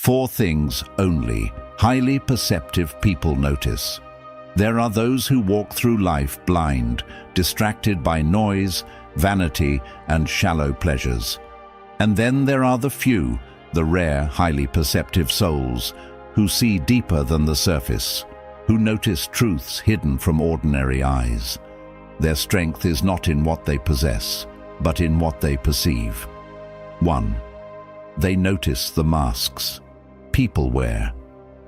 Four things only highly perceptive people notice. There are those who walk through life blind, distracted by noise, vanity, and shallow pleasures. And then there are the few, the rare, highly perceptive souls, who see deeper than the surface, who notice truths hidden from ordinary eyes. Their strength is not in what they possess, but in what they perceive. 1. They notice the masks people wear.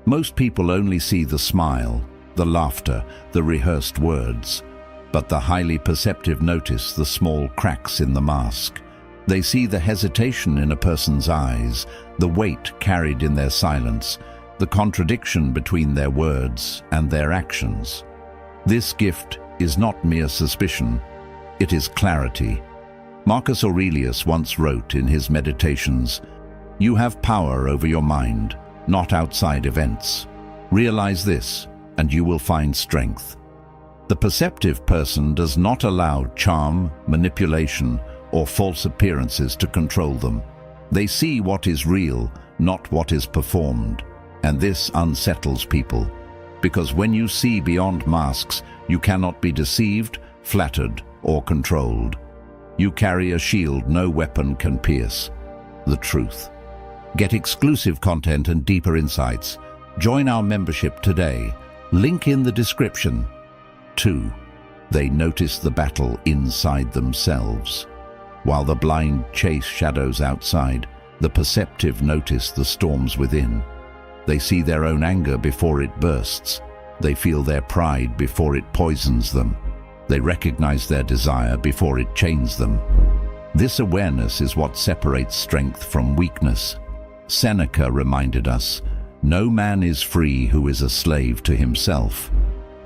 Most people only see the smile, the laughter, the rehearsed words, but the highly perceptive notice the small cracks in the mask. They see the hesitation in a person's eyes, the weight carried in their silence, the contradiction between their words and their actions. This gift is not mere suspicion, it is clarity. Marcus Aurelius once wrote in his Meditations, "You have power over your mind, not outside events. Realize this, and you will find strength." The perceptive person does not allow charm, manipulation, or false appearances to control them. They see what is real, not what is performed. And this unsettles people, because when you see beyond masks, you cannot be deceived, flattered, or controlled. You carry a shield no weapon can pierce: the truth. Get exclusive content and deeper insights. Join our membership today. Link in the description. 2. They notice the battle inside themselves. While the blind chase shadows outside, the perceptive notice the storms within. They see their own anger before it bursts. They feel their pride before it poisons them. They recognize their desire before it chains them. This awareness is what separates strength from weakness. Seneca reminded us, "No man is free who is a slave to himself."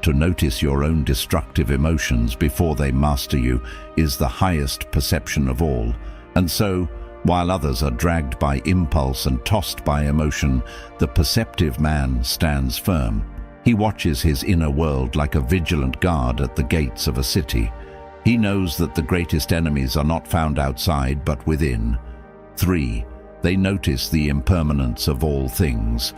To notice your own destructive emotions before they master you is the highest perception of all. And so, while others are dragged by impulse and tossed by emotion, the perceptive man stands firm. He watches his inner world like a vigilant guard at the gates of a city. He knows that the greatest enemies are not found outside but within. 3. They notice the impermanence of all things.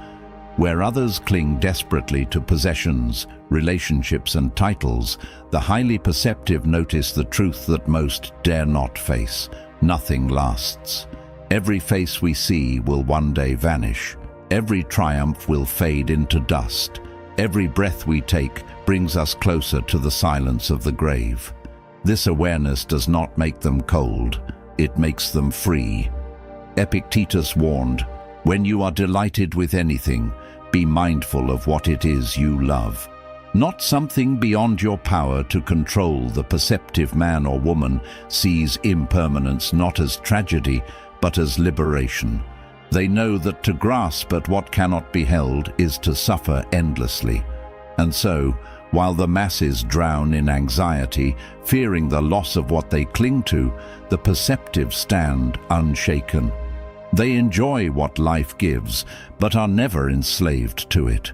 Where others cling desperately to possessions, relationships, and titles, the highly perceptive notice the truth that most dare not face. Nothing lasts. Every face we see will one day vanish. Every triumph will fade into dust. Every breath we take brings us closer to the silence of the grave. This awareness does not make them cold, it makes them free. Epictetus warned, "When you are delighted with anything, be mindful of what it is you love." Not something beyond your power to control, the perceptive man or woman sees impermanence not as tragedy, but as liberation. They know that to grasp at what cannot be held is to suffer endlessly. And so, while the masses drown in anxiety, fearing the loss of what they cling to, the perceptive stand unshaken. They enjoy what life gives, but are never enslaved to it.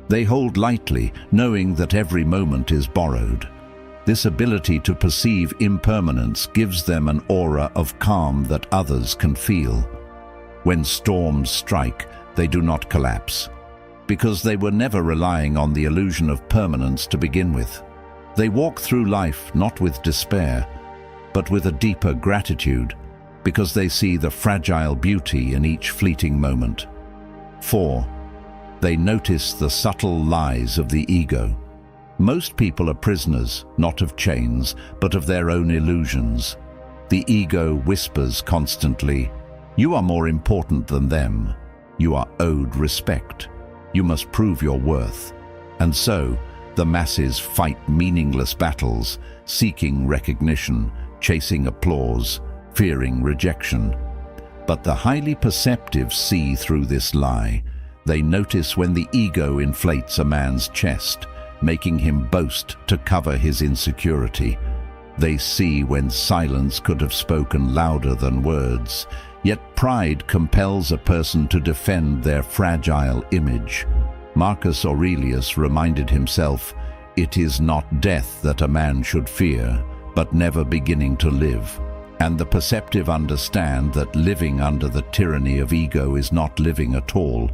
They hold lightly, knowing that every moment is borrowed. This ability to perceive impermanence gives them an aura of calm that others can feel. When storms strike, they do not collapse, because they were never relying on the illusion of permanence to begin with. They walk through life not with despair, but with a deeper gratitude, because they see the fragile beauty in each fleeting moment. 4. They notice the subtle lies of the ego. Most people are prisoners, not of chains, but of their own illusions. The ego whispers constantly, "You are more important than them. You are owed respect. You must prove your worth." And so, the masses fight meaningless battles, seeking recognition, chasing applause, fearing rejection. But the highly perceptive see through this lie. They notice when the ego inflates a man's chest, making him boast to cover his insecurity. They see when silence could have spoken louder than words, yet pride compels a person to defend their fragile image. Marcus Aurelius reminded himself, "It is not death that a man should fear, but never beginning to live." And the perceptive understand that living under the tyranny of ego is not living at all.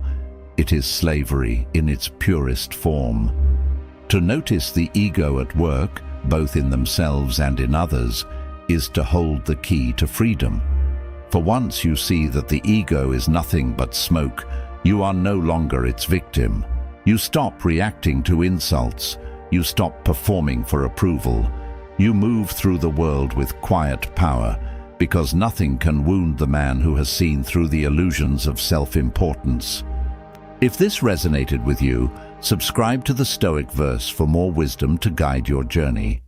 It is slavery in its purest form. To notice the ego at work, both in themselves and in others, is to hold the key to freedom. For once you see that the ego is nothing but smoke, you are no longer its victim. You stop reacting to insults. You stop performing for approval. You move through the world with quiet power, because nothing can wound the man who has seen through the illusions of self-importance. If this resonated with you, subscribe to the Stoic Verse for more wisdom to guide your journey.